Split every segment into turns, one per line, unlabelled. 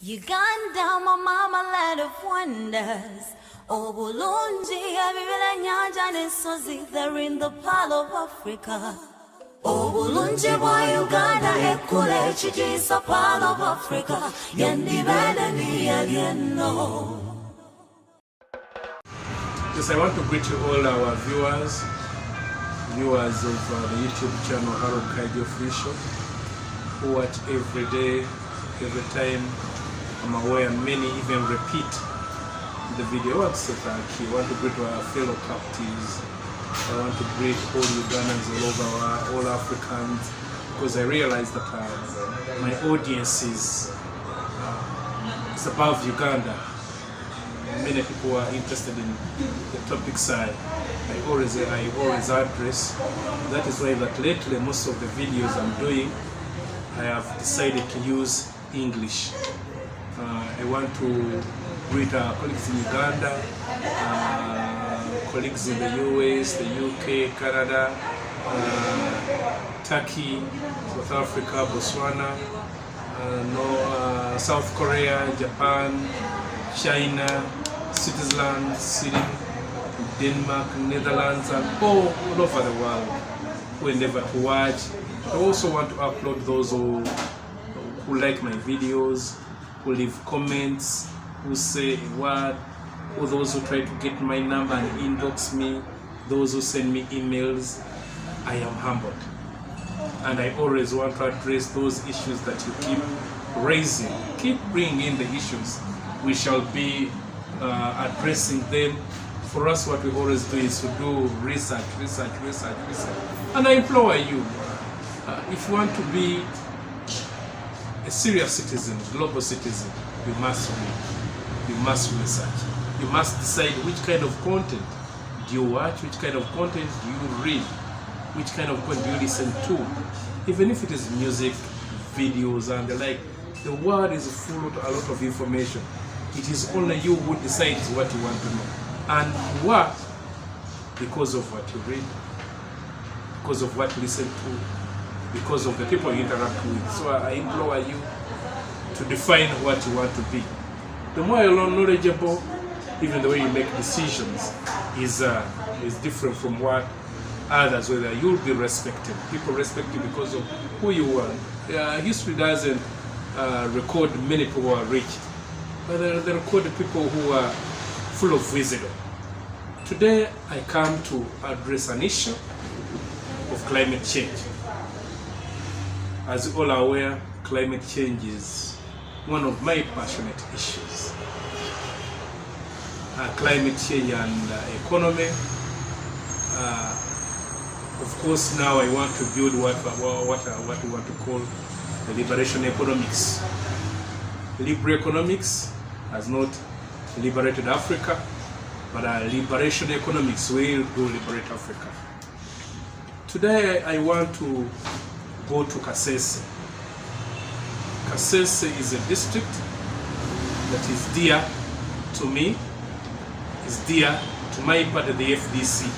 Uganda, my mama, land of wonders. Obulungi, abibila nyanja n'ensozi, they're in the Pearl of Africa. Obulungi bwa Uganda, ekula ekitiisa Pearl of Africa. Yandibele niyalyeno.
Yes, I want to greet all our viewers of the YouTube channel KAIJA, who watch every day, every time. I'm aware many even repeat the video. I want to greet our fellow captives. I want to greet all Ugandans all over, all Africans, because I realize that my audience is above Uganda. Many people are interested in the topics I always address. That is why that lately most of the videos I'm doing, I have decided to use English. I want to greet our colleagues in Uganda, colleagues in the US, the UK, Canada, Turkey, South Africa, Botswana, South Korea, Japan, China, Switzerland, Sweden, Denmark, Netherlands, and all over the world who endeavor to watch. I also want to upload those who like my videos, who leave comments, who say a word, or those who try to get my number and inbox me, those who send me emails. I am humbled. And I always want to address those issues that you keep raising. Keep bringing in the issues. We shall be addressing them. For us, what we always do is to do research. And I implore you, if you want to be a serious citizen, global citizen, you must read, you must research, you must decide which kind of content do you watch, which kind of content do you read, which kind of content do you listen to. Even if it is music, videos and the like, the world is full of a lot of information. It is only you who decides what you want to know. And what? Because of what you read, because of what you listen to, because of the people you interact with. So I implore you to define what you want to be. The more you're knowledgeable, even the way you make decisions is different from what others, whether you'll be respected. People respect you because of who you are. History doesn't record many people who are rich, but they record people who are full of wisdom. Today I come to address an issue of climate change. As you all are aware, climate change is one of my passionate issues. Climate change and economy. Of course, now I want to build what we want to call the liberation economics. Liberal economics has not liberated Africa, but liberation economics will do liberate Africa. Today I want to go to KASESE. KASESE is a district that is dear to me, is dear to my party, the FDC.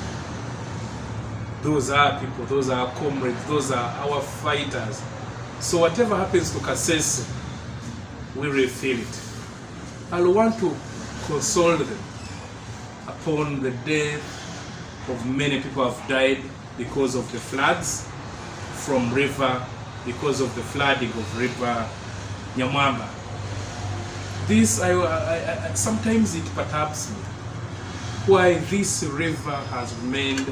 Those are people, those are comrades, those are our fighters. So whatever happens to KASESE, we will feel it. I want to console them upon the death of many people who have died because of the floods from river, because of the flooding of river Nyamwamba. This sometimes it perturbs me why this river has remained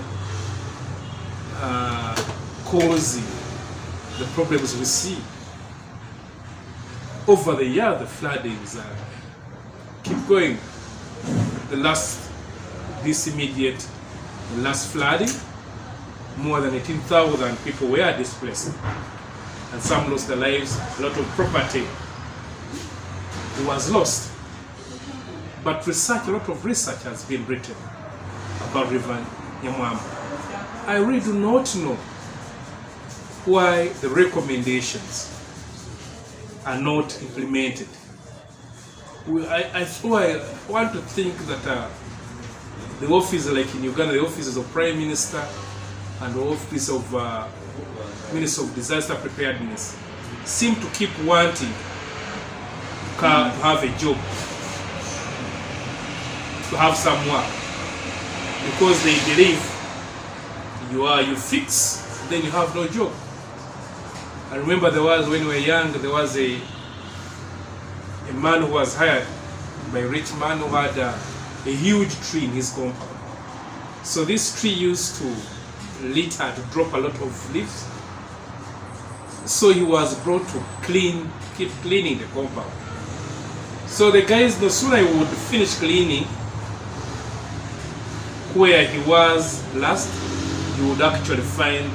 causing the problems we see. Over the year, the floodings keep going. The last flooding, more than 18,000 people were displaced, and some lost their lives. A lot of property was lost. But a lot of research has been written about River Nyamwamba. I really do not know why the recommendations are not implemented. I want to think that the office, like in Uganda, the offices of Prime Minister and the office of Minister of Disaster Preparedness seem to keep wanting have a job, to have some work, because they believe you fix, then you have no job. I remember when we were young, there was a man who was hired by a rich man who had a huge tree in his compound. So this tree used to litter, to drop a lot of leaves. So he was brought to keep cleaning the compound. So the guys, no sooner he would finish cleaning where he was last, you would actually find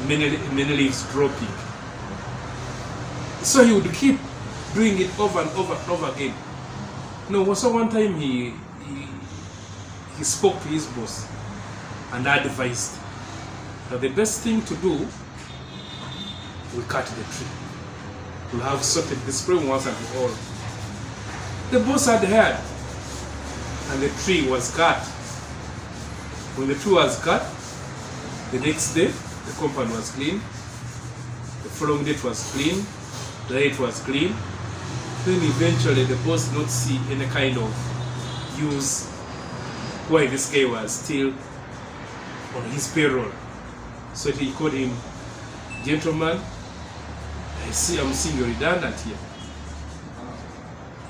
many leaves dropping. So he would keep doing it over and over and over again. No, so one time he spoke to his boss and advised that the best thing to do, we cut the tree. We'll have sorted this problem once and for all. The boss had heard, and the tree was cut. When the tree was cut, the next day the compound was clean, the following day it was clean, the day it was clean. Then eventually the boss did not see any kind of use why this guy was still on his payroll. So he called him, "Gentleman, I'm seeing you're redundant here.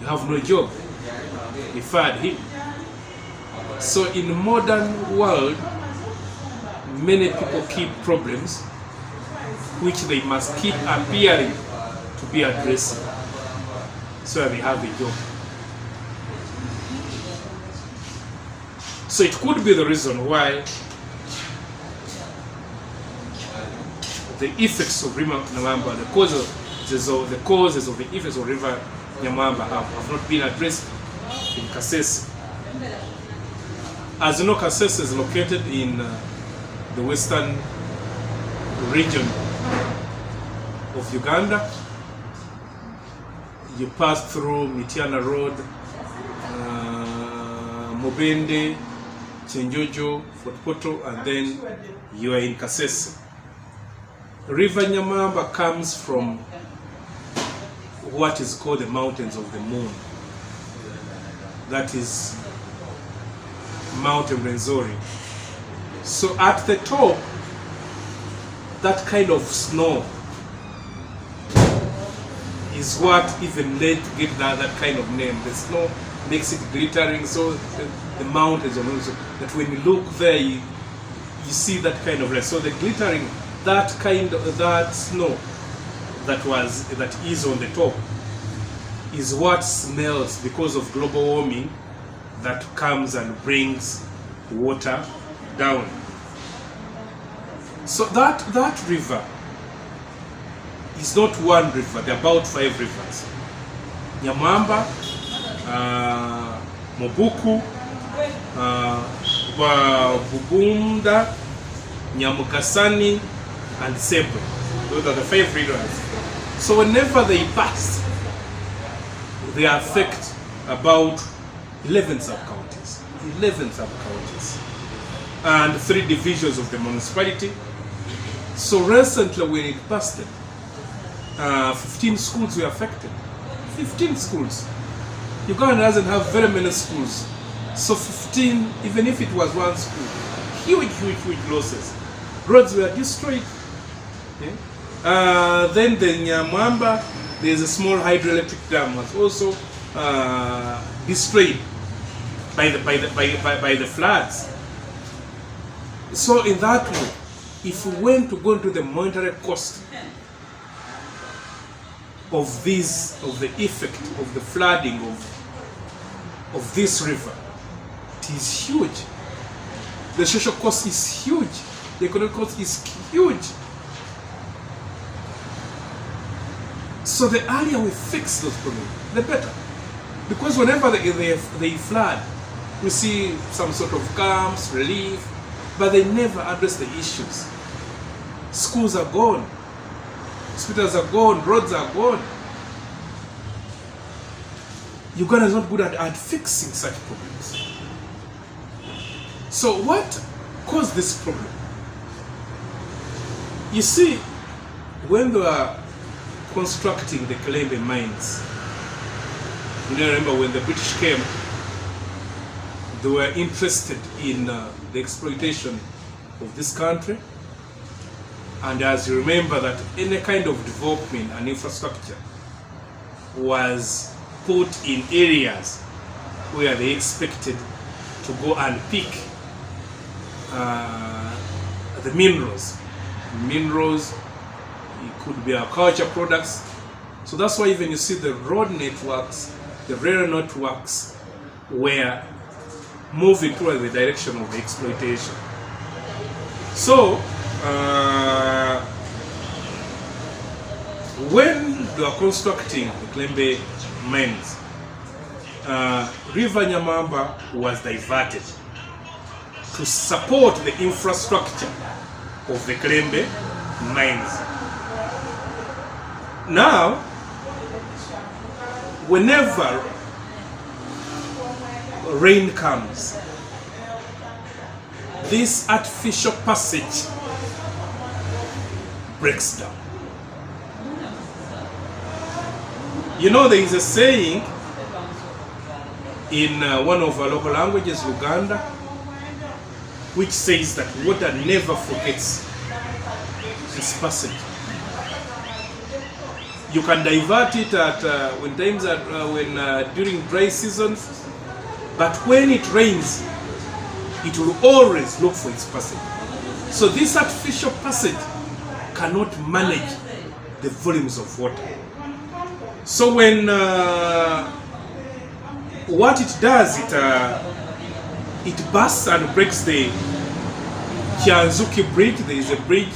You have no job." He fired him. So in modern world, many people keep problems which they must keep appearing to be addressed, so they have a job. So it could be the reason why the effects of River Nyamwamba, the causes of the effects of River Nyamwamba have not been addressed in KASESE. As you know, KASESE is located in the western region of Uganda. You pass through Mitiana Road, Mobende, Chenjojo, Fort Poto, and then you are in KASESE. River Nyamwamba comes from what is called the Mountains of the Moon. That is Mount Rwenzori. So at the top, that kind of snow is what even led to get that kind of name. The snow makes it glittering, so the mountains of Rwenzori, that when you look there, you see that kind of light. So the glittering, that snow that is on the top is what smells because of global warming that comes and brings water down. So that river is not one river, there are about 5 rivers. Nyamwamba, Mobuku, Bugunda, Nyamugasani, and Sembwe. Those are the 5 rivers. So whenever they pass, they affect about 11 sub-counties, and 3 divisions of the municipality. So recently when it passed, 15 schools were affected. 15 schools. Uganda doesn't have very many schools. So 15, even if it was one school, huge losses. Roads were destroyed. Okay? Then the Nyamwamba, there's a small hydroelectric dam, was also destroyed by the floods. So in that way, if we went to go into the monetary cost of the effect of the flooding of this river, it is huge. The social cost is huge. The economic cost is huge. So the earlier we fix those problems, the better. Because whenever they flood, we see some sort of camps, relief, but they never address the issues. Schools are gone, hospitals are gone, roads are gone. Uganda is not good at fixing such problems. So what caused this problem? You see, when they were constructing the Kalembe mines, You know, remember when the British came, they were interested in the exploitation of this country. And as you remember that any kind of development and infrastructure was put in areas where they expected to go and pick the minerals. Minerals, it could be agriculture products. So that's why even you see the road networks, the rail networks were moving towards the direction of the exploitation. So when they were constructing the Klembe mines, River Nyamwamba was diverted to support the infrastructure of the Klembe mines. Now, whenever rain comes, this artificial passage breaks down. You know, there is a saying in one of our local languages, Uganda, which says that water never forgets its passage. You can divert it at during dry seasons, but when it rains, it will always look for its passage. So this artificial passage cannot manage the volumes of water. So when what it does, it bursts and breaks the Kianzuki bridge. There is a bridge.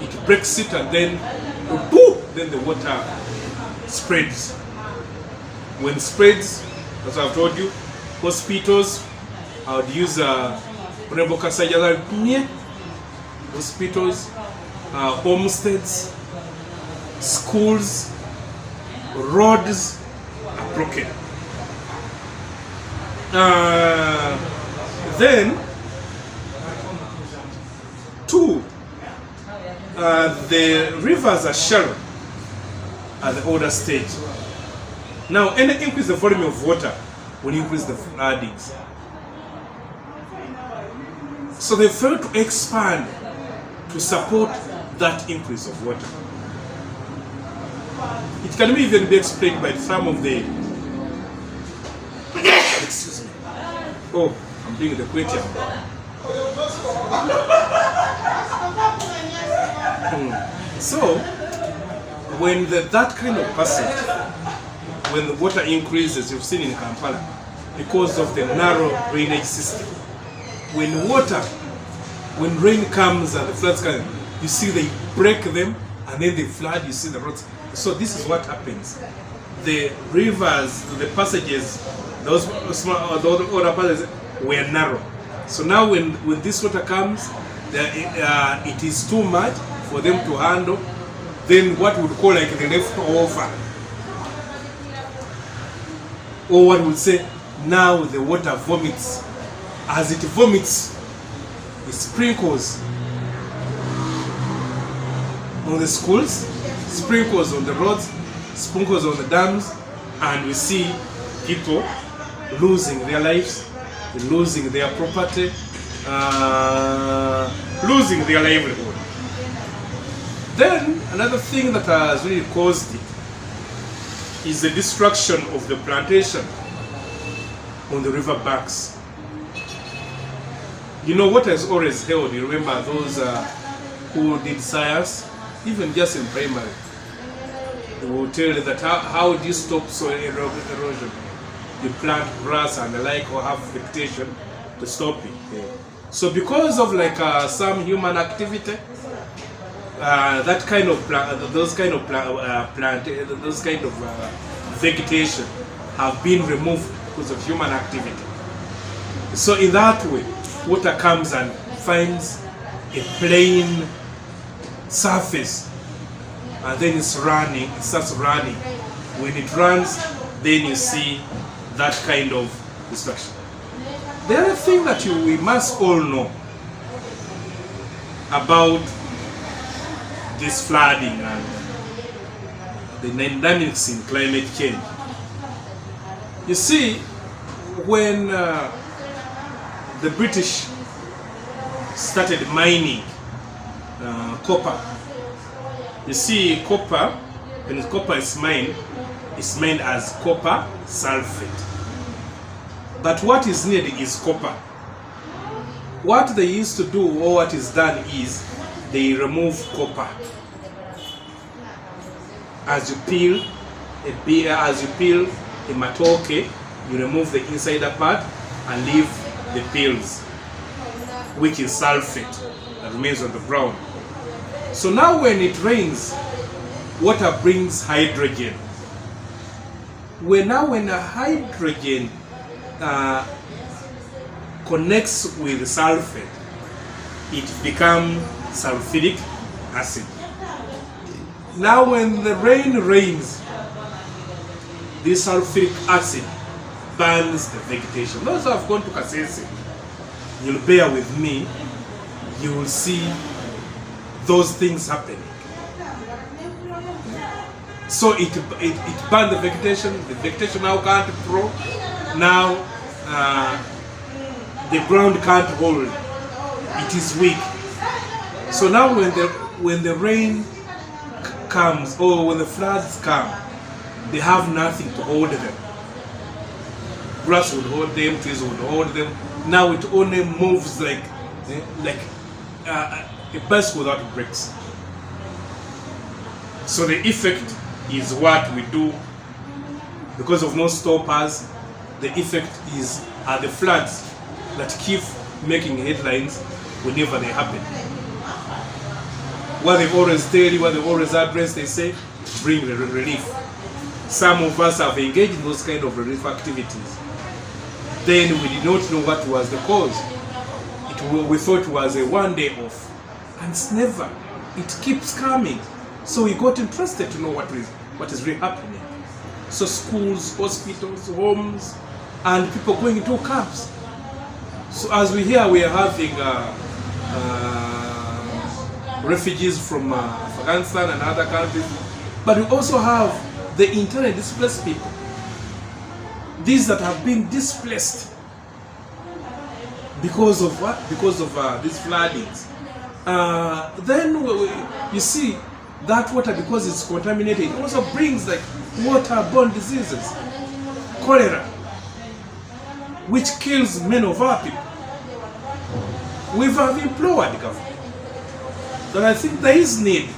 It breaks it and then boom, then the water spreads. When it spreads, as I've told you, hospitals, I would use hospitals, homesteads, schools, roads are broken. Then, two, the rivers are shallow at the older stage. Now, any increase the volume of water will increase the floodings. So they failed to expand to support that increase of water. It can even be explained by some of the excuse me. Oh, I'm doing the question. So, when that kind of passage, when the water increases, you've seen in Kampala, because of the narrow drainage system, when rain comes and the floods come, you see they break them and then they flood, you see the roads. So this is what happens. The rivers, the passages, those other passages were narrow. So now when this water comes, it is too much for them to handle. Then what we would call like the leftover, or what we would say, now the water vomits. As it vomits, it sprinkles on the schools, sprinkles on the roads, sprinkles on the dams, and we see people losing their lives, losing their property, losing their livelihood. Then another thing that has really caused it is the destruction of the plantation on the river banks. You know what has always held, you remember those who did science, even just in primary, they will tell you that how do you stop soil erosion? You plant grass and the like, or have vegetation to stop it. Yeah. So because of like some human activity, that kind of those kind of vegetation have been removed because of human activity. So in that way, water comes and finds a plain surface, and then it starts running. When it runs, then you see that kind of destruction. The other thing that we must all know about this flooding and the dynamics in climate change You see, when the British started mining copper, you see copper, when copper is mined, it's mined as copper sulfate. But what is needed is copper. What they used to do, or what is done, is they remove copper. As you peel a beer, as you peel a matoke, you remove the insider part and leave the peels, which is sulfate that remains on the ground. So now when it rains, water brings hydrogen. When a hydrogen connects with sulfate, it becomes sulfuric acid. Now when the rain rains, this sulfuric acid burns the vegetation. Those who have gone to KASESE, you'll bear with me, you will see those things happening. So it burned the vegetation now can't grow. Now the ground can't hold, it is weak. So now when the rain comes, or when the floods come, they have nothing to hold them. Grass would hold them, trees would hold them. Now it only moves like a bus without brakes. So the effect is what we do because of no stoppers. The effect are the floods that keep making headlines whenever they happen. What they always tell you, what they always address, they say, bring relief. Some of us have engaged in those kind of relief activities. Then we did not know what was the cause. We thought it was a one day off. And it's never. It keeps coming. So we got interested to know what is really happening. So schools, hospitals, homes, and people going into camps. So as we hear, we are having refugees from Afghanistan and other countries, but we also have the internally displaced people. These that have been displaced because of what? Because of these floodings. Then you see that water, because it's contaminated, it also brings like waterborne diseases, cholera, which kills many of our people. We have implored the government that I think there is need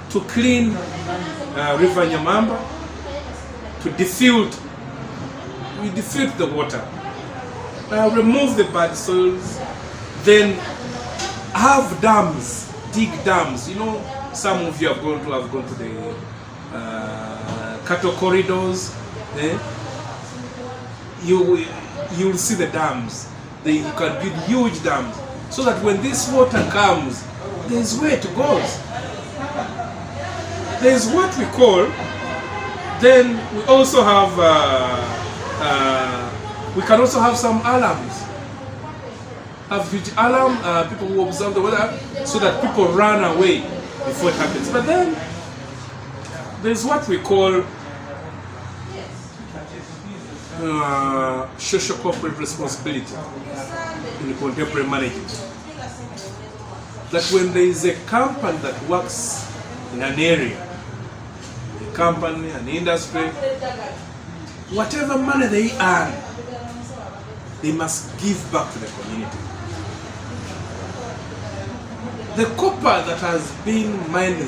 to clean River Nyamwamba, to defilter the water, remove the bad soils, then have dams, dig dams. You know, some of you have gone to the cattle corridors. You'll see the dams. You can build huge dams so that when this water comes, there's where it goes. There's what we call. Then we also have. We can also have some alarms. Have huge alarm. People who observe the weather, so that people run away before it happens. But then there's what we call social corporate responsibility in contemporary management. That when there is a company that works in an area, a company, an industry, whatever money they earn, they must give back to the community. The copper that has been mined in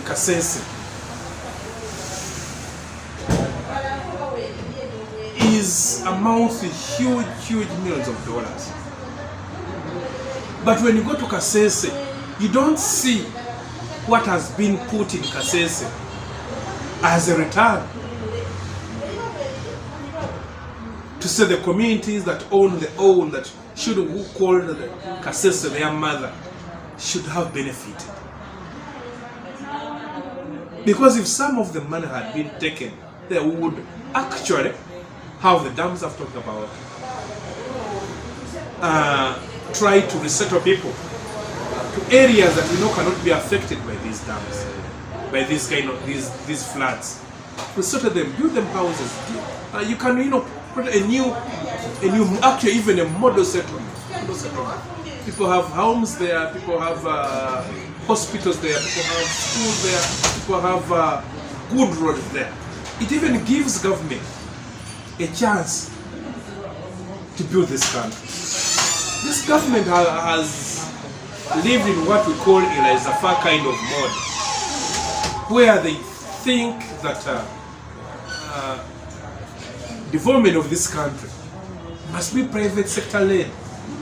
KASESE is amount to huge millions of dollars. But when you go to KASESE, you don't see what has been put in KASESE as a return. To say the communities that own that should, who called the KASESE their mother, should have benefited. Because if some of the money had been taken, they would actually have the dams I've talked about, try to resettle people to areas that we know cannot be affected by these dams, by these floods. resorted them, build them houses. You can, put a new, actually even a model settlement. People have homes there, people have hospitals there, people have schools there, people have good roads there. It even gives government a chance to build this country. This government has lived in what we call a laissez-faire kind of mode, where they think that development of this country must be private sector led.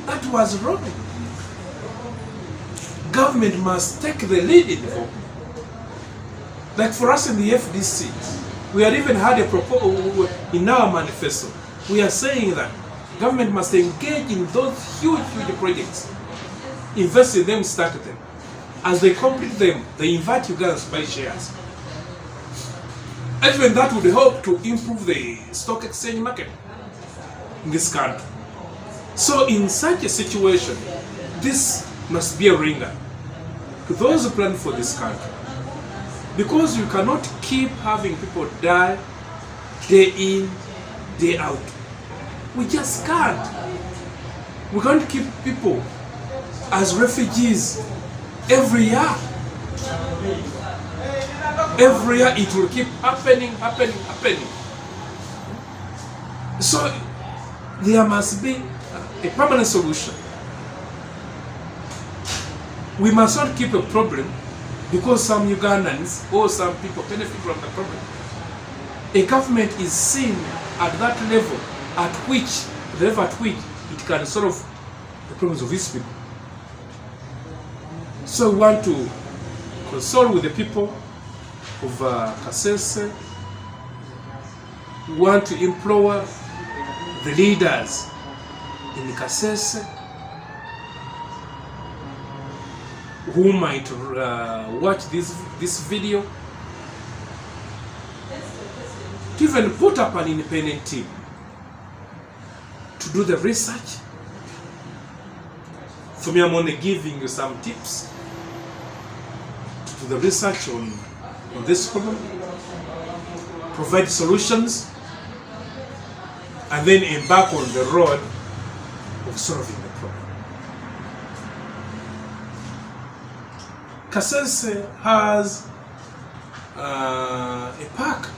That was wrong. Government must take the lead in development. Like for us in the FDC, we had even had a proposal in our manifesto. We are saying that government must engage in those huge projects, invest in them, start them. As they complete them, they invite Ugandans to buy shares. Even that would help to improve the stock exchange market in this country. So in such a situation, this must be a ringer to those who plan for this country. Because you cannot keep having people die day in, day out. We just can't. We can't keep people as refugees every year. Every year it will keep happening. So there must be a permanent solution. We must not keep a problem because some Ugandans or some people benefit from the problem. A government is seen at that level at which it can solve the problems of its people. So we want to consult with the people of KASESE. We want to implore the leaders in KASESE who might watch this video to even put up an independent team to do the research. For me, I'm only giving you some tips to do the research on this problem, provide solutions, and then embark on the road of solving the problem. KASESE has a park.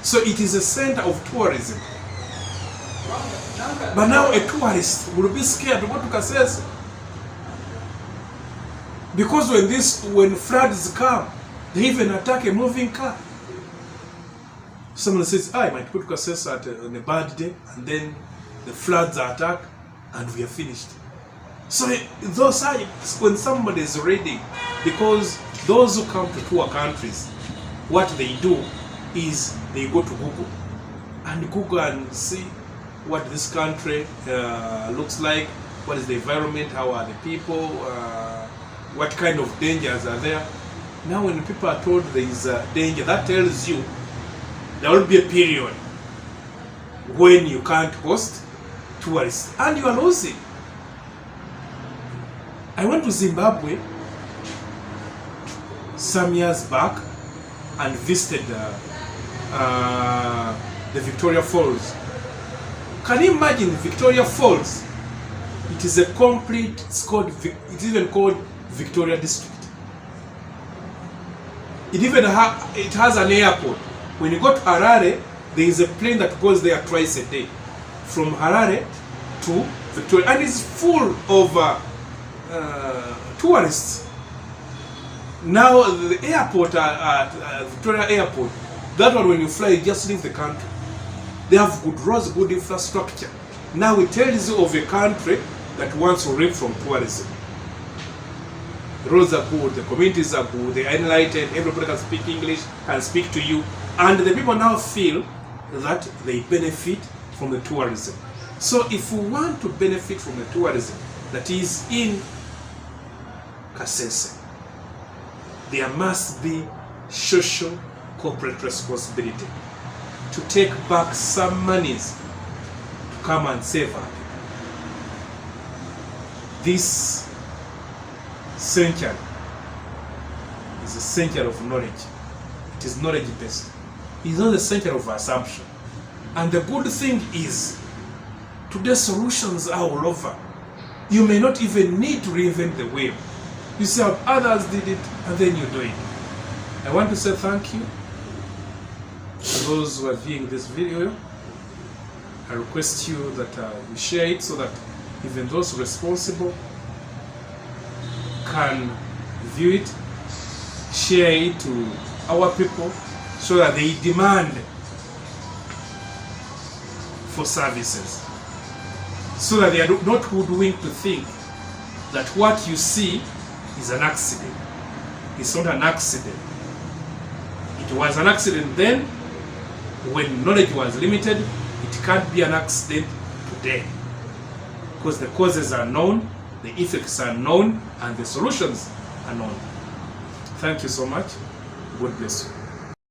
So it is a center of tourism. But now a tourist will be scared to go to KASESE. Because when floods come, they even attack a moving car. Someone says, I might put KASESE on a bad day, and then the floods attack, and we are finished. So those are when somebody is ready, because those who come to tour countries, what they do is they go to Google and see what this country looks like, what is the environment, how are the people, what kind of dangers are there. Now when people are told there is a danger, that tells you there will be a period when you can't host tourists and you are losing. I went to Zimbabwe some years back and visited the Victoria Falls. Can you imagine Victoria Falls? It is a complete, it's even called Victoria District. It has an airport. When you go to Harare, there is a plane that goes there twice a day, from Harare to Victoria, and it's full of tourists. Now the airport at Victoria Airport, that one when you fly, you just leave the country. They have good roads, good infrastructure. Now it tells you of a country that wants to reap from tourism. The roads are good, the communities are good, they are enlightened, everybody can speak English, can speak to you, and the people now feel that they benefit from the tourism. So if we want to benefit from the tourism that is in KASESE, there must be social corporate responsibility to take back some monies to come and save our people. This century is a century of knowledge. It is knowledge-based. It is not the center of assumption. And the good thing is, today's solutions are all over. You may not even need to reinvent the wheel. You see how others did it, and then you do it. I want to say thank you to those who are viewing this video. I request you that you share it so that even those responsible can view it, share it to our people so that they demand for services, so that they are not hoodwinked to think that what you see is an accident. It's not an accident. It was an accident then when knowledge was limited. It can't be an accident today because the causes are known, the effects are known, and the solutions are known. Thank you so much. God bless you.